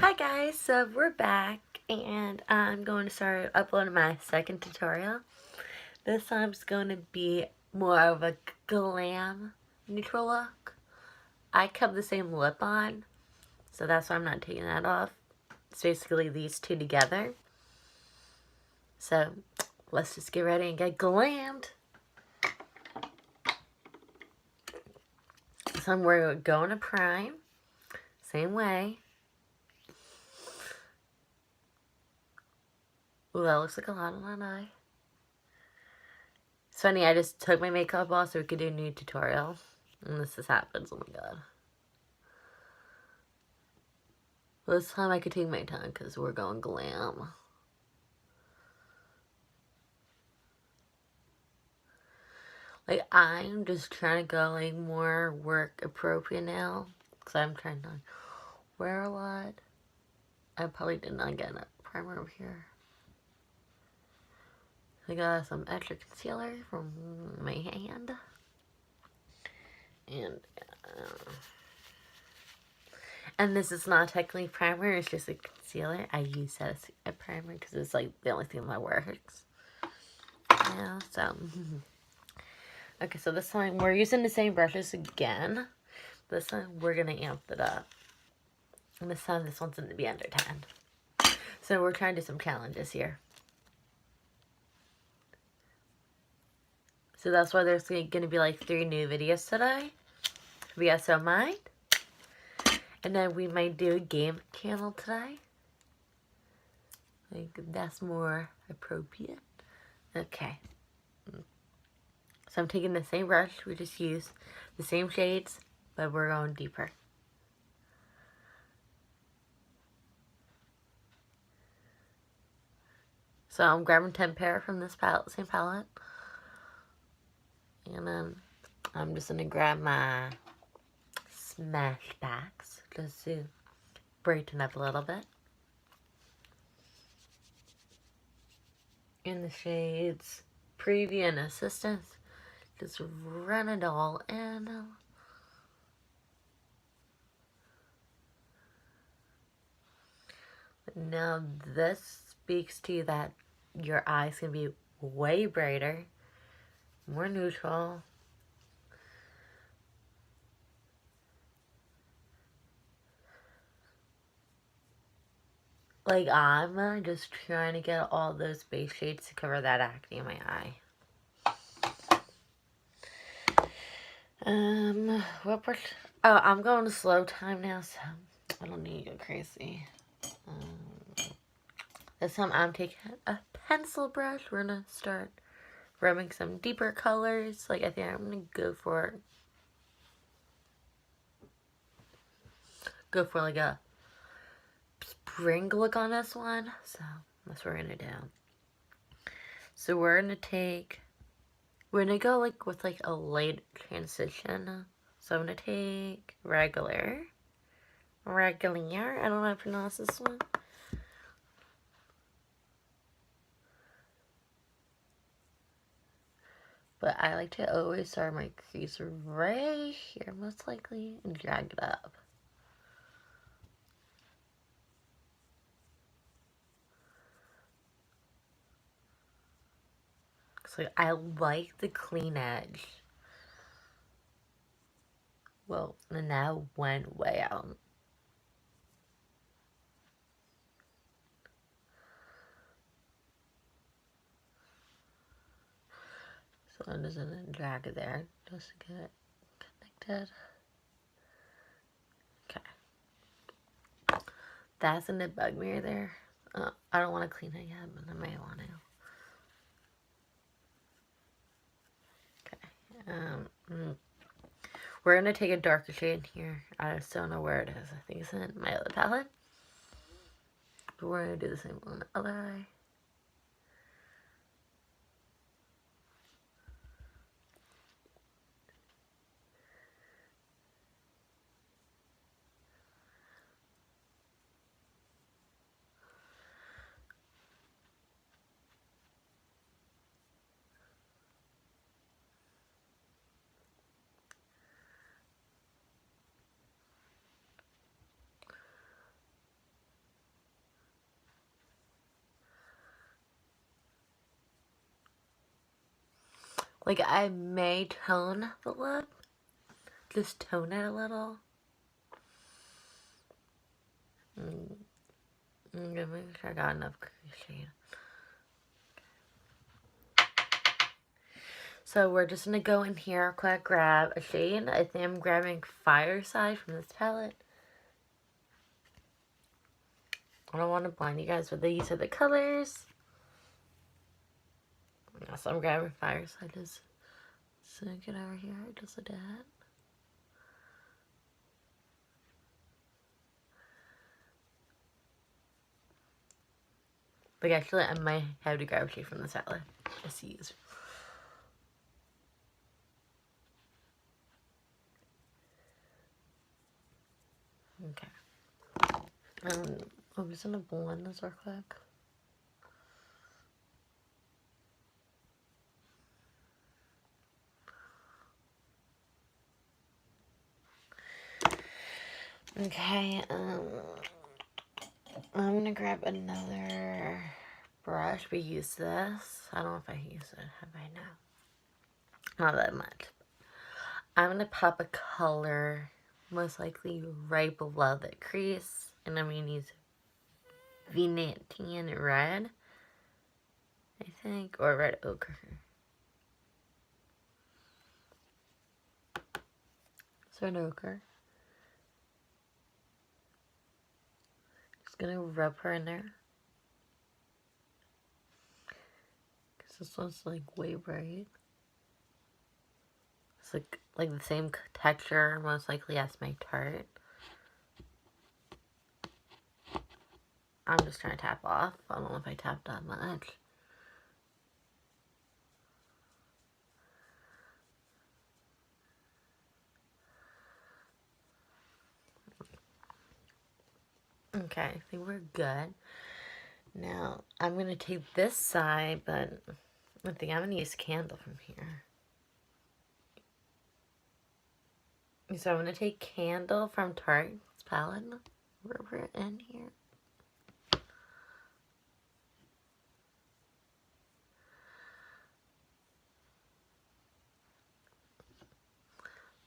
Hi guys, so we're back and I'm going to start uploading my second tutorial. This time's going to be more of a glam neutral look. I kept the same lip on, so that's why I'm not taking that off. It's basically these two together. So let's just get ready and get glammed. So we're going to prime, same way. Ooh, that looks like a lot on one eye. It's funny, I just took my makeup off so we could do a new tutorial. And this just happens, oh my god. Well, this time I could take my time because we're going glam. Like, I'm just trying to go, like, more work appropriate now. Because I'm trying to wear a lot. I probably did not get a primer over here. I got some extra concealer from my hand. And this is not technically primer, it's just a concealer. I use that as a primer because it's, like, the only thing that works. Yeah, so... Okay, so this time we're using the same brushes again. This time we're gonna amp it up. And this time this one's gonna be under 10. So we're trying to do some challenges here. So that's why there's gonna be like 3 new videos today. We got So Mind. And then we might do a game channel today. Like, that's more appropriate. Okay. So I'm taking the same brush, we just use the same shades, but we're going deeper. So I'm grabbing 10 pair from this palette, same palette. And then I'm just gonna grab my Smashbacks just to brighten up a little bit. In the shades Preview and Assistance, just run it all in. Now this speaks to you that your eyes can be way brighter, more neutral. Like, I'm just trying to get all those base shades to cover that acne in my eye. What brush? Oh, I'm going to slow time now, so I don't need to go crazy. This time I'm taking a pencil brush. We're gonna start rubbing some deeper colors. Like, I think I'm gonna go for like a spring look on this one. So that's what we're gonna do. So we're gonna go like with like a light transition. So I'm gonna take regular. I don't know how to pronounce this one. But I like to always start my crease right here, most likely, and drag it up. So I like the clean edge. Well, and that went way out. So I'm just gonna drag it there, just to get it connected. Okay. That's in the bug mirror there. I don't want to clean it yet, but I may want to. Okay. We're gonna take a darker shade here. I just don't know where it is. I think it's in my other palette. But we're gonna do the same on the other eye. Like, I may tone the lip. Just tone it a little. I'm gonna make sure I got enough shade. So we're just gonna go in here real quick, grab a shade. I think I'm grabbing Fireside from this palette. I don't want to blind you guys, but these are the colors. So I'm grabbing Fireside. Just so get over here, just like that. Like, actually, I might have to grab a shade from this palette. Just to use. Okay. I'm just gonna blend this real quick. Okay, I'm gonna grab another brush. We use this. I don't know if I use it. Have I now? Not that much. I'm gonna pop a color, most likely right below the crease, and I'm gonna use Venetian red, I think, or red ochre. It's red ochre. Just gonna rub her in there. Cause this one's like way bright. It's like the same texture, most likely as my Tarte. I'm just trying to tap off. I don't know if I tapped that much. Okay, I think we're good. Now, I'm going to take this side, but I think I'm going to use candle from here. So I'm going to take candle from Tarte's palette, rub it in here.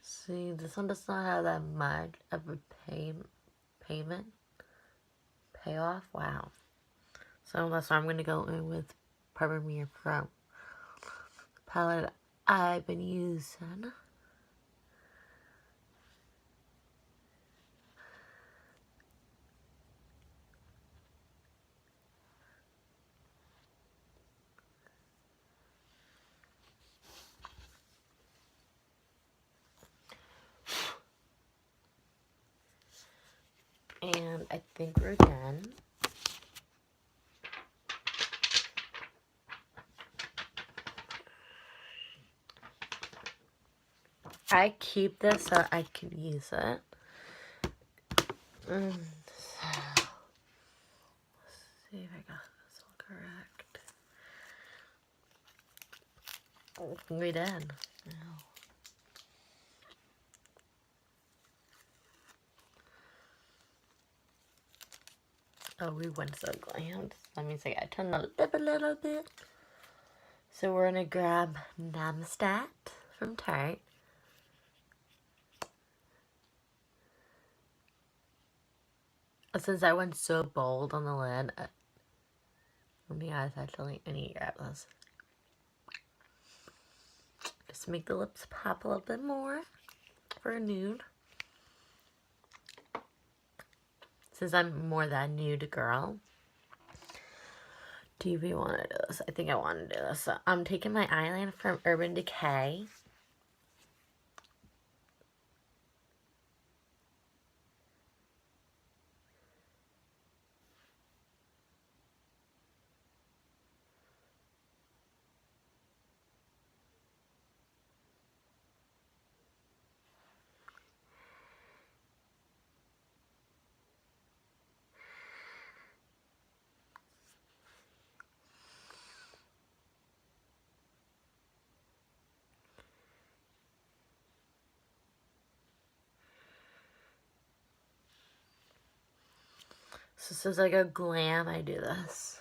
See, this one does not have that much of a payoff. Wow. So that's why I'm going to go in with Premier Pro palette I've been using. And I think we're done. I keep this so I can use it. So, let's see if I got this all correct. Oh, we did. Oh, we went so glammed. That means I gotta turn the lip a little bit. So we're gonna grab Namstat from Tarte. Since I went so bold on the lid, let me guys actually, I need to grab this. Just to make the lips pop a little bit more for a nude. Since I'm more that nude girl. Do we want to do this? I think I want to do this. So I'm taking my eyeliner from Urban Decay. So this is like a glam, I do this.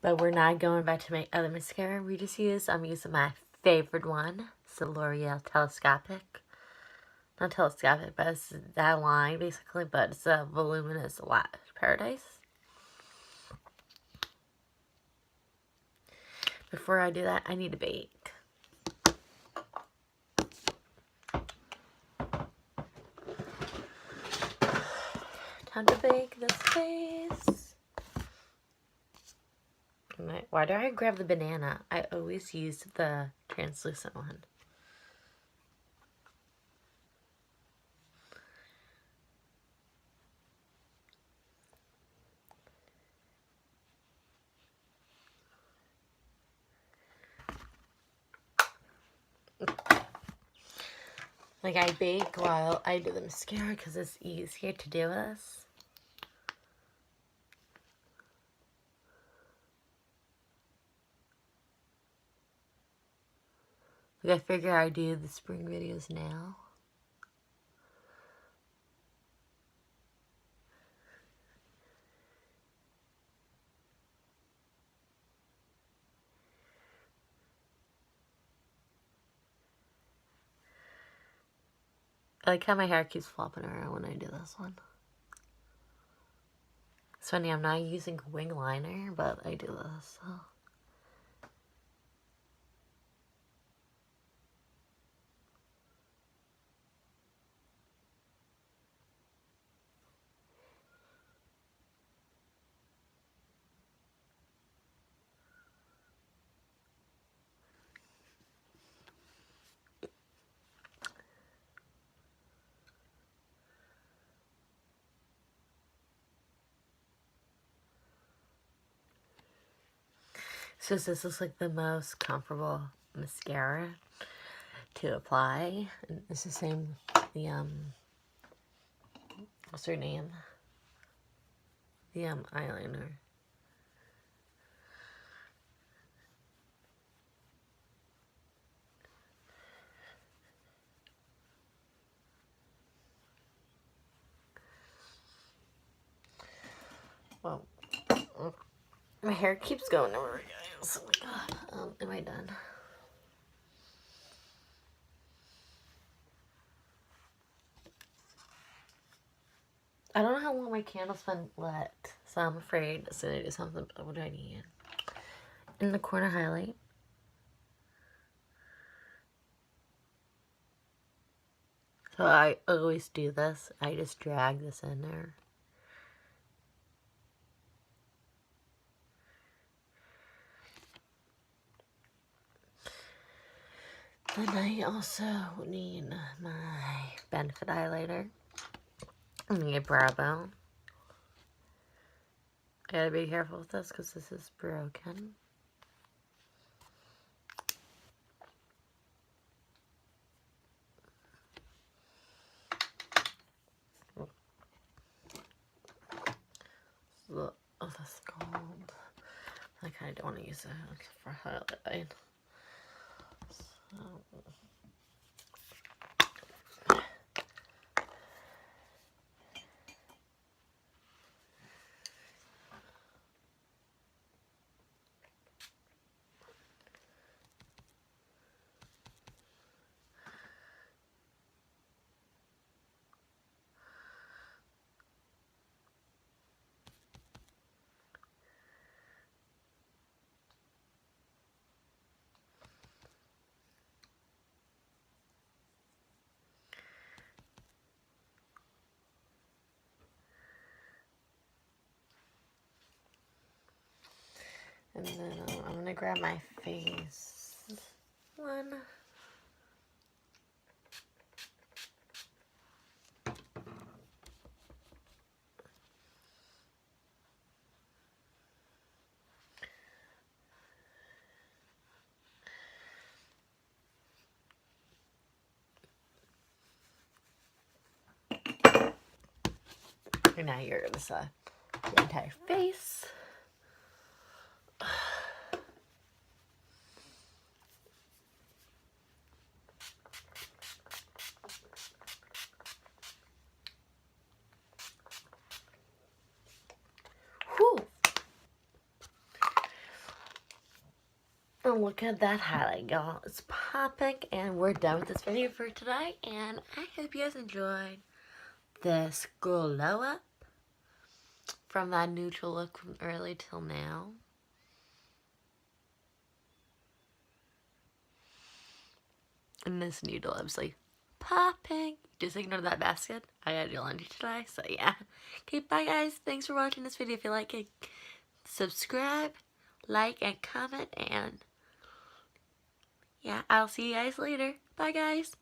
But we're not going back to my other mascara we just used. I'm using my favorite one. It's the L'Oreal Telescopic. Not telescopic, but it's that line basically, but it's a voluminous lash paradise. Before I do that, I need to bake. Time to bake this face. Why do I grab the banana? I always use the translucent one. Like, I bake while I do the mascara because it's easier to do this. Like, I figure I do the spring videos now. I like how my hair keeps flopping around when I do this one. It's funny, I'm not using wing liner, but I do this, so. So this is like the most comfortable mascara to apply. And it's the same, the, what's her name? The, eyeliner. Well, my hair keeps going over, guys. Oh my god. Am I done? I don't know how long my candle's been lit, so I'm afraid as soon as I do something, but what do I need? In the corner highlight. So I always do this. I just drag this in there. Then I also need my Benefit highlighter. I need a brow bone. I gotta be careful with this because this is broken. Oh, that's gold. I kind of don't want to use it for highlight. So. And then I'm gonna grab my face one. And now you're gonna see the entire face. Whew. And look at that highlight, y'all. It's popping, and we're done with this video for today. And I hope you guys enjoyed this glow up from that neutral look from early till now. And this noodle, obviously, popping. Just ignore that basket. I gotta do laundry today, so yeah. Okay, bye guys. Thanks for watching this video. If you like it, subscribe, like, and comment, and yeah, I'll see you guys later. Bye guys.